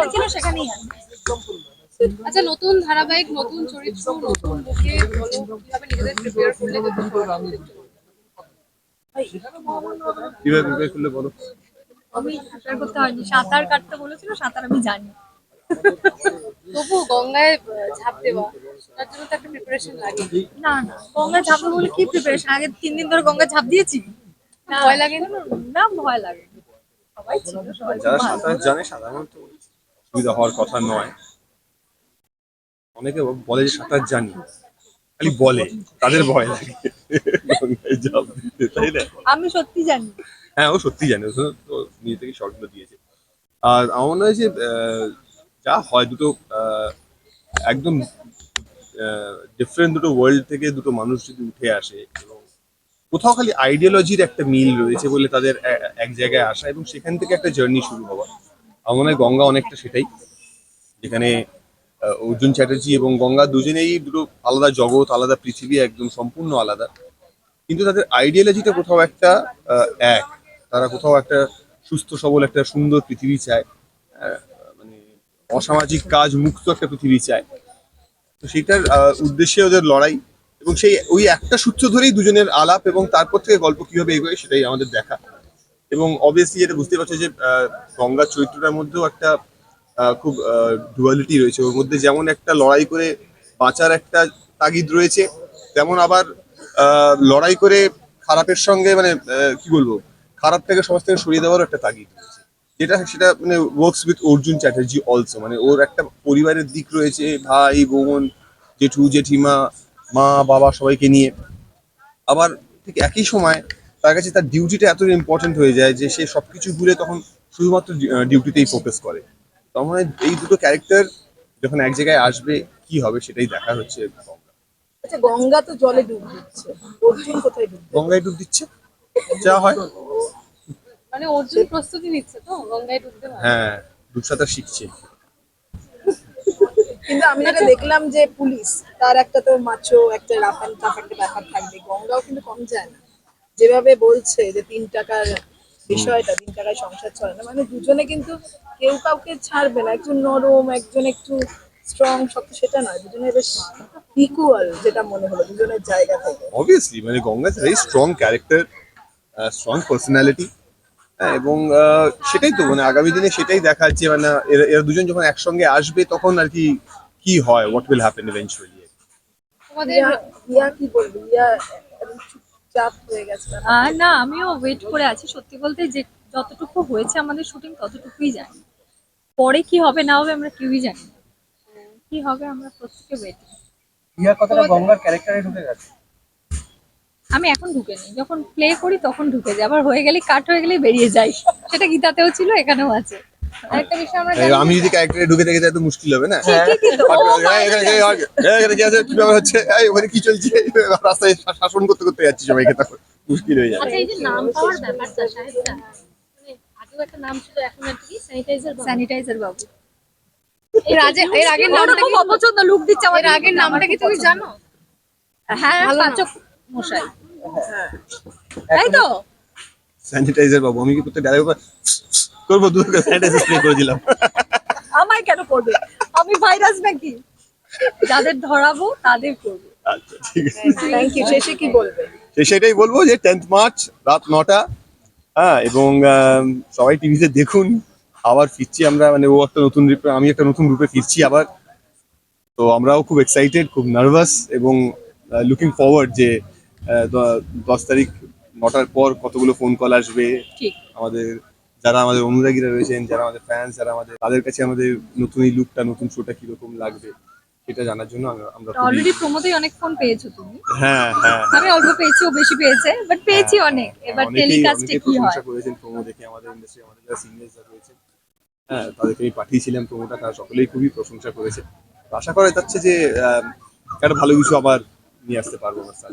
যেখানে ছিল সেখানেই আছে। আচ্ছা, নতুন ধারাবাহিক, নতুন চরিত্র, নতুন মুখে বলো কিভাবে নিজেদের প্রিপেয়ার করলে কিভাবে প্রিপেয়ার করলে বলো। আমি প্রিপেয়ার করতে হয়নি, সাঁতার কাটতে বলেছিল, সাঁতার আমি জানি। তবু গঙ্গায় ঝাঁপ দেওয়া, তার জন্য তো একটা প্রিপারেশন লাগে। না না, গঙ্গায় ঝাঁপবো বলে কি প্রিপারেশন? আগে 3 দিন ধরে গঙ্গায় ঝাঁপ দিয়েছি। ভয় লাগে না? না, ভয় লাগে। সবাই ছিল, সবাই খুব যারা ভালো। সাঁতার জানে সাধারণত অসুবিধা হওয়ার কথা নয়। অনেকে বলে যে সাঁতার জানি, খালি বলে, তাদের ভয় লাগে গঙ্গায় ঝাঁপ দিতে, তাই না? আমি সত্যি জানি। হ্যাঁ, ও সত্যি জানে, ও তো নিজে থেকে শর্টগুলো দিয়েছে। আর আমার মনে হয় যে যা হয় দুটো একদম ডিফারেন্ট দুটো ওয়ার্ল্ড থেকে দুটো মানুষ যদি উঠে আসে এবং কোথাও খালি আইডিওলজির একটা মিল রয়েছে বলে তাদের এক জায়গায় আসা এবং সেখান থেকে একটা জার্নি শুরু হওয়া। আমার মনে হয় গঙ্গা অনেকটা সেটাই, যেখানে অর্জুন চ্যাটার্জি এবং গঙ্গা দুজনেই দুটো আলাদা জগৎ, আলাদা পৃথিবী, একদম সম্পূর্ণ আলাদা, কিন্তু তাদের আইডিওলজিটা কোথাও একটা এক। তারা কোথাও একটা সুস্থ সবল একটা সুন্দর পৃথিবী চায়, মানে অসামাজিক কাজ মুক্ত একটা পৃথিবী চায়। তো সেটার উদ্দেশ্যে ওদের লড়াই, এবং সেই ওই একটা সূত্র ধরেই দুজনের আলাপ, এবং তারপর থেকে গল্প কিভাবে এগোয় সেটাই আমাদের দেখা। এবং অবভিয়াসলি যেটা বুঝতে পারছো যে গঙ্গার চরিত্রটার মধ্যেও একটা খুব ডুয়ালিটি রয়েছে। ওর মধ্যে যেমন একটা লড়াই করে বাঁচার একটা তাগিদ রয়েছে, তেমন আবার লড়াই করে খারাপের সঙ্গে, মানে কি বলবো, খারাপ থেকে সমাজ থেকে সরিয়ে দেওয়ারও একটা তাগিদ রয়েছে, যেটা সেটা মানে works with Arjun Chatterjee also. মানে ওর একটা পরিবারের দিক রয়েছে, ভাই বোন, জেঠু জেঠিমা, মা বাবা সবাইকে নিয়ে। আবার ঠিক একই সময় তার কাছে তার ডিউটিটা এত ইম্পর্টেন্ট হয়ে যায় যে সে সবকিছু ভুলে তখন শুধুমাত্র ডিউটিতেই ফোকাস করে। তখন মানে এই দুটো ক্যারেক্টার যখন এক জায়গায় আসবে কি হবে সেটাই দেখা হচ্ছে। আচ্ছা, গঙ্গা তো জলে ডুব দিচ্ছে, অর্জুন কোথায় ডুব দেবে? গঙ্গায় ডুব দিচ্ছে যা হয়। মানে অর্জুন প্রস্তুতি নিচ্ছে তো গঙ্গায় ডুবতে? হ্যাঁ, ডুব সাঁতার শিখছে। কিন্তু আমি যেটা দেখলাম যে পুলিশ, তার একটা তো মাছো একটা রাফ অ্যান্ড টাফ একটা ব্যাপার থাকবে, গঙ্গাও কিন্তু কম যায় না। যেভাবে বলছে যে 3 টাকার বিষয়টা, 3 টাকায় সংসার চলে না, মানে দুজনে কিন্তু কেউ কাউকে ছাড়বে না। একজন নরম, একজন একটু স্ট্রং, শক্ত, সেটা নয়, দুজনে বেশ ইকুয়াল, যেটা মনে হলো দুজনের জায়গা থেকে। অবভিয়াসলি মানে Ganga very strong character, strong personality. হ্যাঁ, এবং সেটাই তো মানে আগামী দিনে সেটাই দেখা যাচ্ছে, মানে এরা এরা দুজন যখন একসঙ্গে আসবে তখন আর কি কি হয়, হোয়াট উইল হ্যাপেন ইভেন্চুয়ালি। তোমাদের ইয়া ইয়া কি বলবো, ইয়া একদম চুপচাপ হয়ে গেছে না? না, আমিও ওয়েট করে আছি। সত্যি বলতে যে যতটুকু হয়েছে আমাদের শুটিং ততটুকুই জানি। পরে কি হবে না হবে আমরা কেউই জানি না। কি হবে আমরা প্রত্যেকে ওয়েটিং। রিয়া কতটা গঙ্গার ক্যারেক্টারে ঢুকে গেছে? আমি এখন ঢুকে নিই, যখন প্লে করি তখন ঢুকে যাই, আবার হয়ে গেলে কাট হয়ে গেলে বেরিয়ে যাই। সেটা গীতাতেও ছিল, এখানেও আছে। আরেকটা বিষয় আমরা জানি আমি যদি ক্যারেক্টারে ঢুকে থেকে যাই তো মুশকিল হবে না। ঠিকই তো, ও এখানে কি আছে, কি ব্যাপার হচ্ছে, এই ওখানে কি চলছে, রাস্তায় শাসন করতে করতে যাচ্ছি সবাইকে, তখন মুশকিল হয়ে যাবে। আচ্ছা, এই যে নাম পাওয়ার ব্যাপারটা সাহেবটা, মানে আগেও একটা নাম ছিল, এখন আর কি স্যানিটাইজার বাবু। এর আগের নামটা খুব কি? অপছন্দ, লুক দিচ্ছে এর আমাদের। আগের নামটা কি তুমি জানো? হ্যাঁ, ভালো নাম। পাচক মশাই, তাই তো? স্যানিটাইজার বাবু, আমি কি করতে ডাইরেক্ট করবো, দূর করে স্যানিটাইজার স্প্রে করে দিলাম। আমায় কেন করবে? আমি ভাইরাস নাকি? যাদের ধরাবো তাদের করবো। আচ্ছা, ঠিক আছে। Thank you. শেষে কি বলবে? সেটাই বলবো যে 10th মার্চ রাত 9টা, হ্যাঁ, এবং সবাই টিভিতে দেখুন। আবার ফিরছি আমরা, মানে ও একটা নতুন রূপে, আমি একটা নতুন রূপে ফিরছি আবার। তো আমরাও খুব এক্সাইটেড, খুব নার্ভাস, এবং লুকিং ফরওয়ার্ড যে 10 তারিখ 9টার পর কতগুলো ফোন কল আসবে ঠিক। আমাদের, যারা আমাদের অনুরাগীরা রয়েছেন, যারা আমাদের ফ্যান্স, যারা আমাদের, তাদের কাছে আমাদের নতুন এই লুকটা, নতুন শোটা কিরকম লাগবে সেটা জানার জন্য আমরা অলরেডি প্রমোতেই অনেক ফোন পেয়েছো তুমি। হ্যাঁ হ্যাঁ আমি অল্প পেয়েছি, ও বেশি পেয়েছে, বাট পেয়েছি অনেক। এবার টেলিকাস্টে কি হয়? প্রশংসা করেছেন প্রোমো দেখে আমাদের ইন্ডাস্ট্রি, আমাদের যারা সিনিয়র্স রয়েছে, হ্যাঁ, তাদেরকে আমি পাঠিয়েছিলাম প্রোমোটা, তারা সকলেই খুবই প্রশংসা করেছে। তো আশা করা যাচ্ছে যে একটা ভালো কিছু আবার নিয়ে আসতে পারবো আমরা।